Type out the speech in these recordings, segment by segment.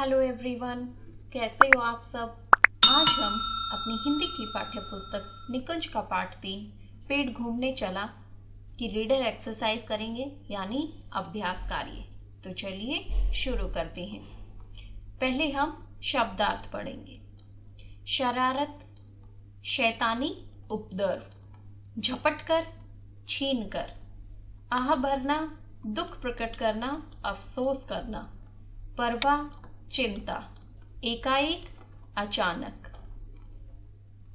Hello everyone, कैसे हो आप सब। आज हम अपनी हिंदी की पाठ्य पुस्तक निकुंज का पाठ 3 पेड़ घूमने चला की रीडर एक्सरसाइज करेंगे, यानी अभ्यास कार्य। तो चलिए शुरू करते हैं। पहले हम शब्दार्थ पढ़ेंगे। शरारत, शैतानी, उपद्रव, झपट कर, छीन कर, आह भरना, दुख प्रकट करना, अफसोस करना, परवाह, चिंता, एकाएक, अचानक,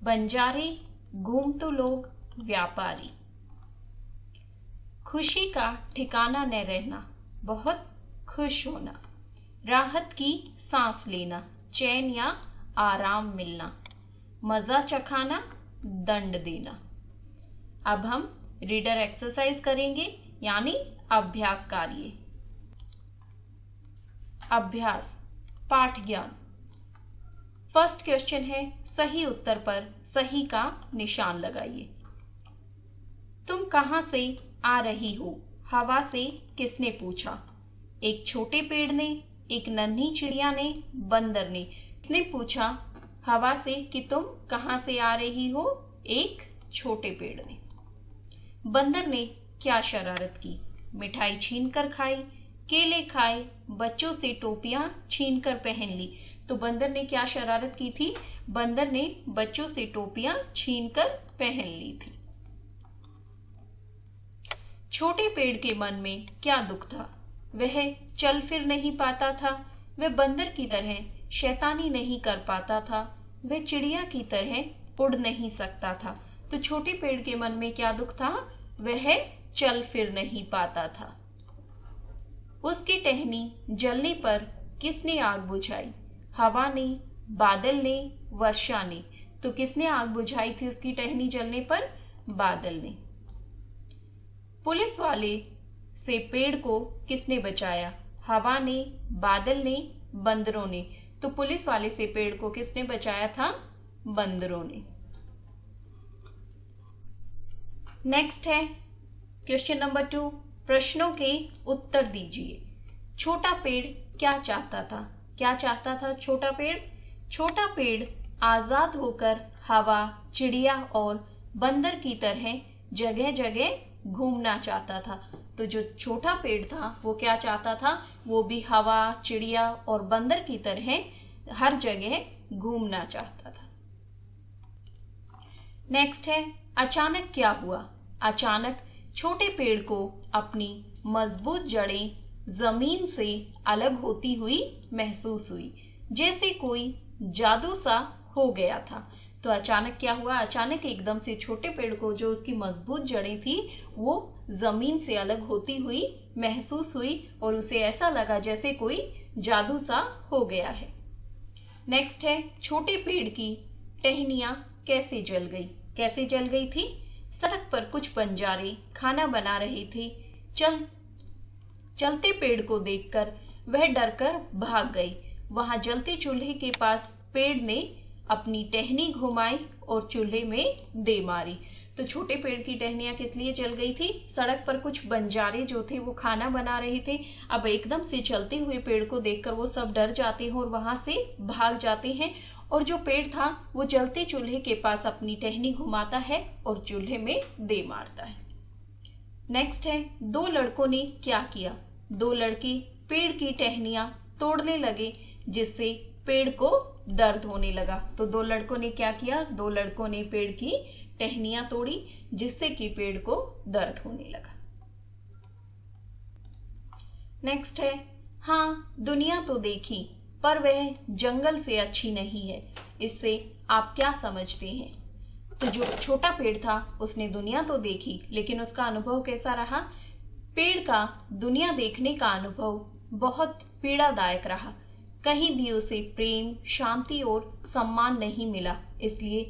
बंजारे, घूमतू लोग, व्यापारी, खुशी का ठिकाना न रहना, बहुत खुश होना, राहत की सांस लेना, चैन या आराम मिलना, मजा चखाना, दंड देना। अब हम रीडर एक्सरसाइज करेंगे, यानी अभ्यास कार्य। अभ्यास पाठ ज्ञान। फर्स्ट क्वेश्चन है, सही उत्तर पर सही का निशान लगाइए। तुम कहां से आ रही हो? हवा से किसने पूछा? एक छोटे पेड़ ने, एक नन्ही चिड़िया ने, बंदर ने। किसने पूछा हवा से कि तुम कहां से आ रही हो? एक छोटे पेड़ ने। बंदर ने क्या शरारत की? मिठाई छीन कर खाई, केले खाए, बच्चों से टोपियां छीन कर पहन ली। तो बंदर ने क्या शरारत की थी? बंदर ने बच्चों से टोपियां छीन कर पहन ली थी। छोटे पेड़ के मन में क्या दुख था? वह चल फिर नहीं पाता था। वह बंदर की तरह शैतानी नहीं कर पाता था। वह चिड़िया की तरह उड़ नहीं सकता था। तो छोटे पेड़ के मन में क्या दुख था? वह चल फिर नहीं पाता था। उसकी टहनी जलने पर किसने आग बुझाई? हवा ने, बादल ने, वर्षा ने। तो किसने आग बुझाई थी उसकी टहनी जलने पर? बादल ने। पुलिस वाले से पेड़ को किसने बचाया? हवा ने, बादल ने, बंदरों ने। तो पुलिस वाले से पेड़ को किसने बचाया था? बंदरों ने। नेक्स्ट है क्वेश्चन नंबर 2। प्रश्नों के उत्तर दीजिए। छोटा पेड़ क्या चाहता था? क्या चाहता था छोटा पेड़? छोटा पेड़ आजाद होकर हवा, चिड़िया और बंदर की तरह जगह जगह घूमना चाहता था। तो जो छोटा पेड़ था वो क्या चाहता था? वो भी हवा, चिड़िया और बंदर की तरह हर जगह घूमना चाहता था। नेक्स्ट है, अचानक क्या हुआ? अचानक छोटे पेड़ को अपनी मजबूत जड़ें जमीन से अलग होती हुई महसूस हुई, जैसे कोई जादू सा हो गया था। तो अचानक क्या हुआ? अचानक एकदम से छोटे पेड़ को जो उसकी मजबूत जड़ें थी वो जमीन से अलग होती हुई महसूस हुई और उसे ऐसा लगा जैसे कोई जादू सा हो गया है। नेक्स्ट है, छोटे पेड़ की टहनियां कैसे जल गई? कैसे जल गई थी? सड़क पर कुछ बंजारे खाना बना रहे थे। चलते पेड़ को देखकर वह डरकर भाग गई। वहां जलते चूल्हे के पास पेड़ ने अपनी टहनी घुमाई और चूल्हे में दे मारी। तो छोटे पेड़ की टहनियां किस लिए जल गई थी? सड़क पर कुछ बंजारे जो थे वो खाना बना रहे थे। अब एकदम से चलते हुए पेड़ को देखकर वो सब डर जाते हैं और वहां से भाग जाते हैं। और जो पेड़ था वो जलते चूल्हे के पास अपनी टहनी घुमाता है और चूल्हे में दे मारता है। नेक्स्ट है, दो लड़कों ने क्या किया? दो लड़के पेड़ की टहनियां तोड़ने लगे, जिससे पेड़ को दर्द होने लगा। तो दो लड़कों ने क्या किया? दो लड़कों ने पेड़ की टहनियां तोड़ी, जिससे कि पेड़ को दर्द होने लगा। नेक्स्ट है, हाँ दुनिया तो देखी पर वह जंगल से अच्छी नहीं है। इससे आप क्या समझते हैं? तो जो छोटा पेड़ था उसने दुनिया तो देखी, लेकिन उसका अनुभव कैसा रहा? पेड़ का दुनिया देखने का अनुभव बहुत पीड़ादायक रहा। कहीं भी उसे प्रेम, शांति और सम्मान नहीं मिला, इसलिए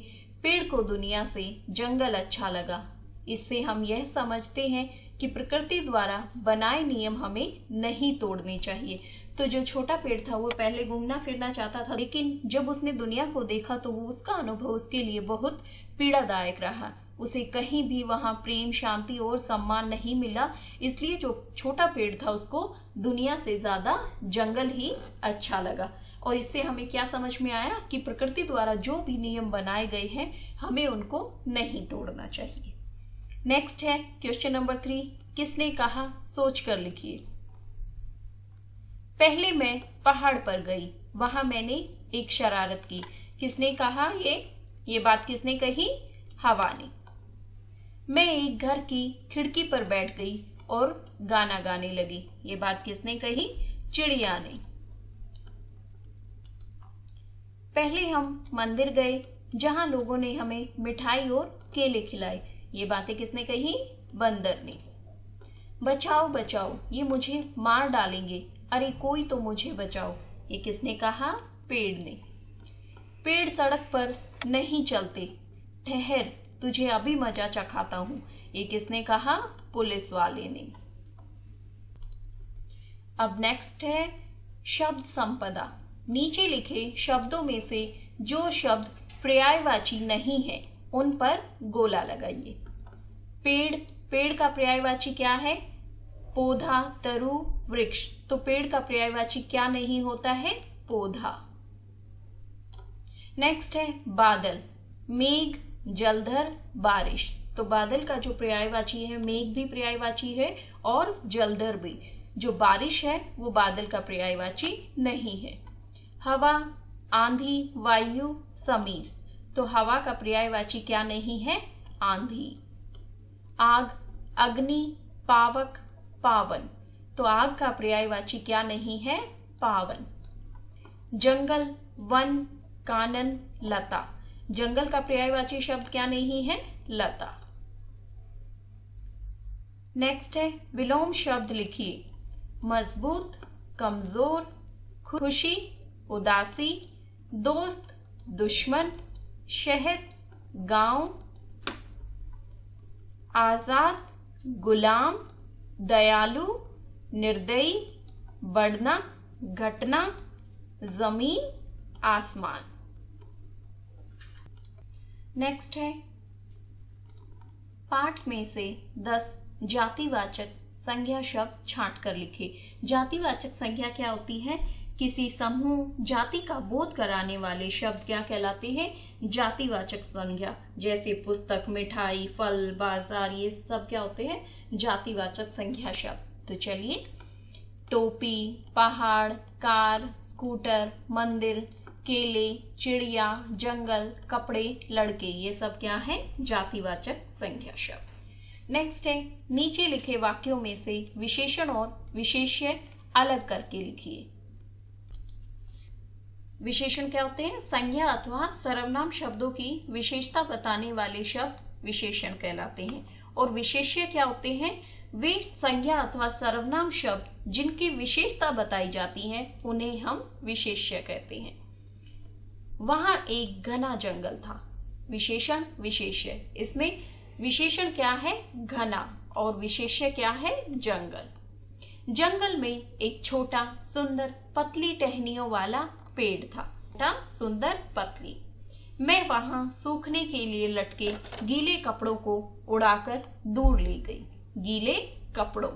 पेड़ को दुनिया से जंगल अच्छा लगा। इससे हम यह समझते हैं कि प्रकृति द्वारा बनाए नियम हमें नहीं तोड़ने चाहिए। तो जो छोटा पेड़ था वो पहले घूमना फिरना चाहता था, लेकिन जब उसने दुनिया को देखा तो वो उसका अनुभव उसके लिए बहुत पीड़ादायक रहा। उसे कहीं भी वहां प्रेम, शांति और सम्मान नहीं मिला, इसलिए जो छोटा पेड़ था उसको दुनिया से ज्यादा जंगल ही अच्छा लगा। और इससे हमें क्या समझ में आया कि प्रकृति द्वारा जो भी नियम बनाए गए हैं हमें उनको नहीं तोड़ना चाहिए। नेक्स्ट है क्वेश्चन नंबर 3, किसने कहा, सोच कर लिखिए। पहले मैं पहाड़ पर गई, वहां मैंने एक शरारत की। किसने कहा ये बात किसने कही? हवा ने। मैं एक घर की खिड़की पर बैठ गई और गाना गाने लगी। ये बात किसने कही? चिड़िया ने। पहले हम मंदिर गए जहां लोगों ने हमें मिठाई और केले खिलाए। ये बातें किसने कही? बंदर ने। बचाओ बचाओ, ये मुझे मार डालेंगे, अरे कोई तो मुझे बचाओ। ये किसने कहा? पेड़ ने। पेड़ सड़क पर नहीं चलते, ठहर तुझे अभी मजा चखाता हूं। ये किसने कहा? पुलिस वाले ने। अब नेक्स्ट है शब्द संपदा। नीचे लिखे शब्दों में से जो शब्द पर्यायवाची नहीं है उन पर गोला लगाइए। पेड़ का पर्यायवाची क्या है? पौधा, तरु, वृक्ष। तो पेड़ का पर्यायवाची क्या नहीं होता है? पौधा। नेक्स्ट है बादल, मेघ, जलधर, बारिश। तो बादल का जो पर्यायवाची है मेघ भी पर्यायवाची है और जलधर भी। जो बारिश है वो बादल का पर्यायवाची नहीं है। हवा, आंधी, वायु, समीर। तो हवा का पर्यायवाची क्या नहीं है? आंधी। आग, अग्नि, पावक, पावन। तो आग का पर्यायवाची क्या नहीं है? पावन। जंगल, वन, कानन, लता। जंगल का पर्यायवाची शब्द क्या नहीं है? लता। नेक्स्ट है विलोम शब्द लिखिए। मजबूत, कमजोर, खुशी, उदासी, दोस्त, दुश्मन, शहर, गांव, आजाद, गुलाम, दयालु, निर्दयी, बढ़ना, घटना, जमीन, आसमान। नेक्स्ट है पाठ में से 10 जातिवाचक संज्ञा शब्द छांट कर लिखे। जातिवाचक संज्ञा क्या होती है? किसी समूह, जाति का बोध कराने वाले शब्द क्या कहलाते हैं? जातिवाचक संज्ञा। जैसे पुस्तक, मिठाई, फल, बाजार, ये सब क्या होते हैं? जातिवाचक संज्ञा शब्द। तो चलिए, टोपी, पहाड़, कार, स्कूटर, मंदिर, केले, चिड़िया, जंगल, कपड़े, लड़के, ये सब क्या है? जातिवाचक संज्ञा शब्द। नेक्स्ट है नीचे लिखे वाक्यों में से विशेषण और विशेष्य अलग करके लिखिए। विशेषण क्या होते हैं? संज्ञा अथवा सर्वनाम शब्दों की विशेषता बताने वाले शब्द विशेषण कहलाते हैं। और विशेष्य क्या होते हैं? वे संज्ञा अथवा सर्वनाम शब्द जिनकी विशेषता बताई जाती है उन्हें हम विशेष्य कहते हैं। वहां एक घना जंगल था। विशेषण, विशेष्य। इसमें विशेषण क्या है? घना, और विशेष्य क्या है? जंगल। जंगल में एक छोटा सुंदर पतली टहनियों वाला पेड़ था। छोटा, सुंदर, पतली। मैं वहां सूखने के लिए लटके गीले कपड़ों को उड़ाकर दूर ले गई। गीले कपड़ों।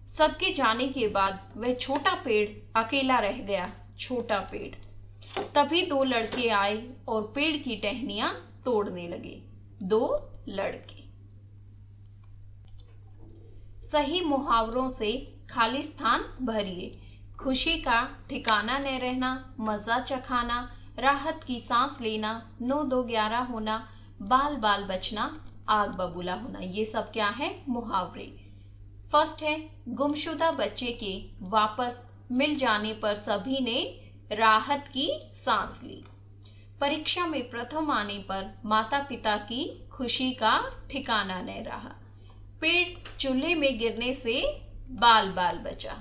सबके जाने के बाद वह छोटा पेड़ अकेला रह गया। छोटा पेड़। तभी 2 लड़के आए और पेड़ की टहनियां तोड़ने लगे। 2 लड़के। सही मुहावरों से खाली स्थान भरिए। खुशी का ठिकाना न रहना, मजा चखाना, राहत की सांस लेना, 9-2-11 होना, बाल बाल बचना, आग बबूला होना। ये सब क्या है? मुहावरे। फर्स्ट है गुमशुदा बच्चे के वापस मिल जाने पर सभी ने राहत की सांस ली। परीक्षा में प्रथम आने पर माता पिता की खुशी का ठिकाना न रहा। पेड़ चूल्हे में गिरने से बाल बाल बचा।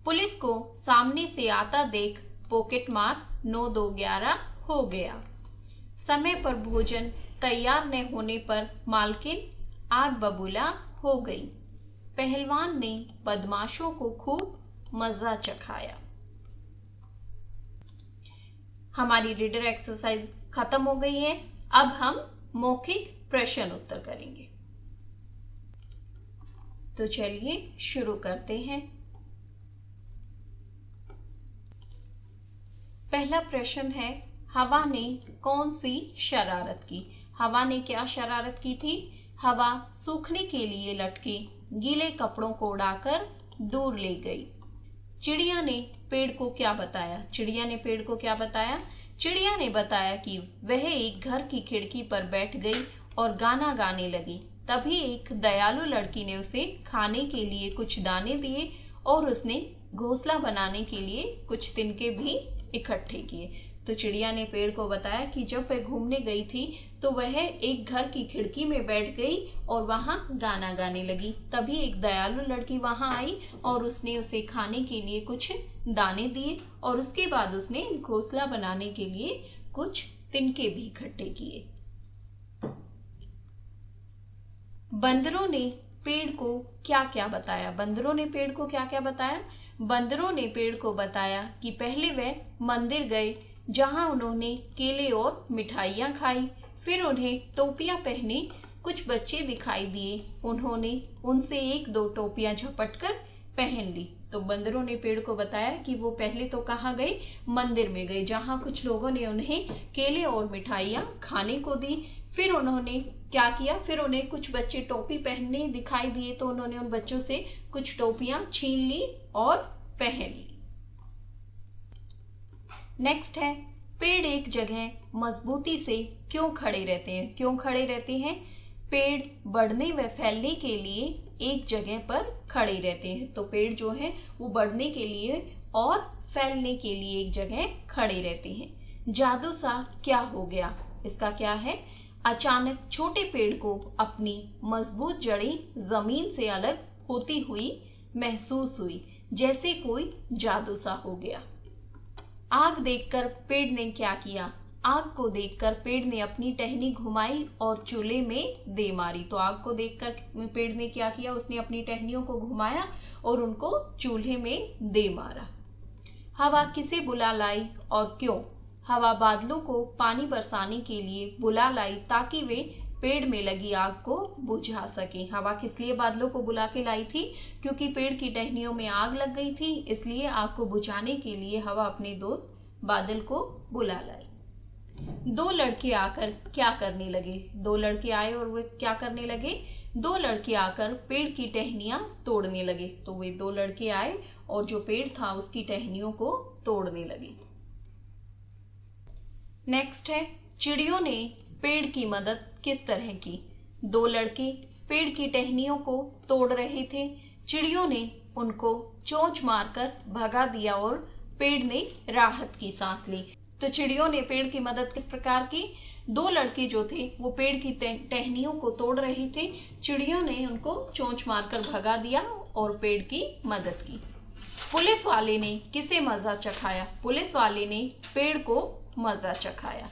पुलिस को सामने से आता देख पॉकेट मार 9-2-11 हो गया। समय पर भोजन तैयार न होने पर मालकिन आग बबूला हो गई। पहलवान ने बदमाशों को खूब मजा चखाया। हमारी रीडर एक्सरसाइज खत्म हो गई है। अब हम मौखिक प्रश्न उत्तर करेंगे। तो चलिए शुरू करते हैं। पहला प्रश्न है, हवा ने कौन सी शरारत की? हवा ने क्या शरारत की थी? हवा सूखने के लिए लटके गीले कपड़ों को उड़ाकर दूर ले गई। चिड़िया ने पेड़ को क्या बताया? चिड़िया ने पेड़ को क्या बताया? चिड़िया ने बताया कि वह एक घर की खिड़की पर बैठ गई और गाना गाने लगी। तभी एक दयालु लड़की ने उसे खाने के लिए कुछ दाने दिए और उसने घोंसला बनाने के लिए कुछ तिनके भी इकट्ठे किए। तो चिड़िया ने पेड़ को बताया कि जब वह घूमने गई थी तो वह एक घर की खिड़की में बैठ गई और वहां गाना गाने लगी। तभी एक दयालु लड़की वहां आई और उसने उसे खाने के लिए कुछ दाने दिए और उसके बाद उसने घोंसला बनाने के लिए कुछ तिनके भी इकट्ठे किए। बंदरों ने पेड़ को क्या क्या बताया? बंदरों ने पेड़ को क्या क्या बताया? बंदरों ने पेड़ को बताया कि पहले वह मंदिर गए जहां उन्होंने केले और मिठाइयां खाई। फिर उन्हें टोपियां पहने कुछ बच्चे दिखाई दिए। उन्होंने उनसे एक दो टोपियां झपट कर पहन ली। तो बंदरों ने पेड़ को बताया कि वो पहले तो कहाँ गए? मंदिर में गए, जहां कुछ लोगों ने उन्हें केले और मिठाइयां खाने को दी। फिर उन्होंने क्या किया? फिर उन्हें कुछ बच्चे टोपी पहनने दिखाई दिए तो उन्होंने उन बच्चों से कुछ टोपियां छीन ली और पहन ली। नेक्स्ट है, पेड़ एक जगह मजबूती से क्यों खड़े रहते हैं? क्यों खड़े रहते हैं? पेड़ बढ़ने व फैलने के लिए एक जगह पर खड़े रहते हैं। तो पेड़ जो है वो बढ़ने के लिए और फैलने के लिए एक जगह खड़े रहते हैं। जादू सा क्या हो गया? इसका क्या है? अचानक छोटे पेड़ को अपनी मजबूत जड़ें जमीन से अलग होती हुई महसूस हुई, जैसे कोई जादू सा हो गया। आग देखकर पेड़ ने क्या किया? आग को देखकर पेड़ ने अपनी टहनी घुमाई और चूल्हे में दे मारी। तो आग को देखकर पेड़ ने क्या किया? उसने अपनी टहनियों को घुमाया और उनको चूल्हे में दे मारा। हवा किसे बुला लाई और क्यों? हवा बादलों को पानी बरसाने के लिए बुला लाई ताकि वे पेड़ में लगी आग को बुझा सके। हवा किस लिए बादलों को बुला के लाई थी? क्योंकि पेड़ की टहनियों में आग लग गई थी, इसलिए आग को बुझाने के लिए हवा अपने दोस्त बादल को बुला लाई। दो लड़के आकर क्या करने लगे? दो लड़के आए और वे क्या करने लगे? दो लड़के आकर पेड़ की टहनियां तोड़ने लगे। तो वे दो लड़के आए और जो पेड़ था उसकी टहनियों को तोड़ने लगे। नेक्स्ट है, चिड़ियों ने पेड़ की मदद किस तरह की? दो लड़के पेड़ की टहनियों को तोड़ रहे थे। चिड़ियों ने उनको चोंच मारकर भगा दिया और पेड़ ने राहत की सांस ली। तो चिड़ियों ने पेड़ की मदद किस प्रकार की? दो लड़के जो थे वो पेड़ की टहनियों को तोड़ रहे थे। चिड़ियों ने उनको चोंच मारकर भगा दिया और पेड़ की मदद की। पुलिस वाले ने किसे मजा चखाया? पुलिस वाले ने पेड़ को मजा चखाया।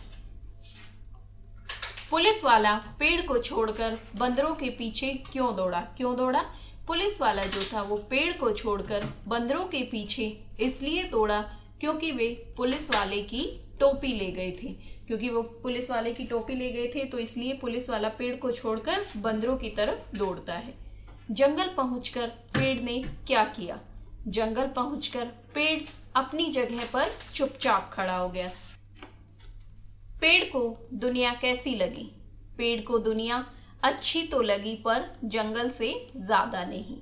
पुलिस वाला पेड़ को छोड़कर बंदरों के पीछे क्यों दौड़ा? क्यों दौड़ा? पुलिस वाला जो था वो पेड़ को छोड़कर बंदरों के पीछे इसलिए दौड़ा क्योंकि वे पुलिस वाले की टोपी ले गए थे। क्योंकि वो पुलिस वाले की टोपी ले गए थे तो इसलिए पुलिस वाला पेड़ को छोड़कर बंदरों की तरफ दौड़ता है। जंगल पहुंचकर पेड़ ने क्या किया? जंगल पहुंचकर पेड़ अपनी जगह पर चुपचाप खड़ा हो गया। पेड़ को दुनिया कैसी लगी? पेड़ को दुनिया अच्छी तो लगी पर जंगल से ज्यादा नहीं,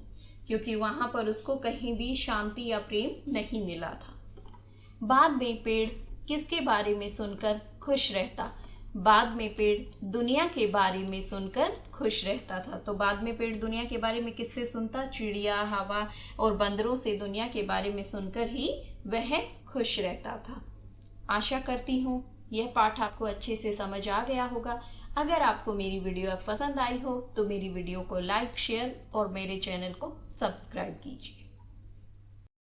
क्योंकि वहां पर उसको कहीं भी शांति या प्रेम नहीं मिला था। बाद में पेड़ किसके बारे में सुनकर खुश रहता? बाद में पेड़ दुनिया के बारे में सुनकर खुश रहता था। तो बाद में पेड़ दुनिया के बारे में किससे सुनता? चिड़िया, हवा और बंदरों से दुनिया के बारे में सुनकर ही वह खुश रहता था। आशा करती हूँ यह पाठ आपको अच्छे से समझ आ गया होगा। अगर आपको मेरी वीडियो पसंद आई हो तो मेरी वीडियो को लाइक, शेयर और मेरे चैनल को सब्सक्राइब कीजिए।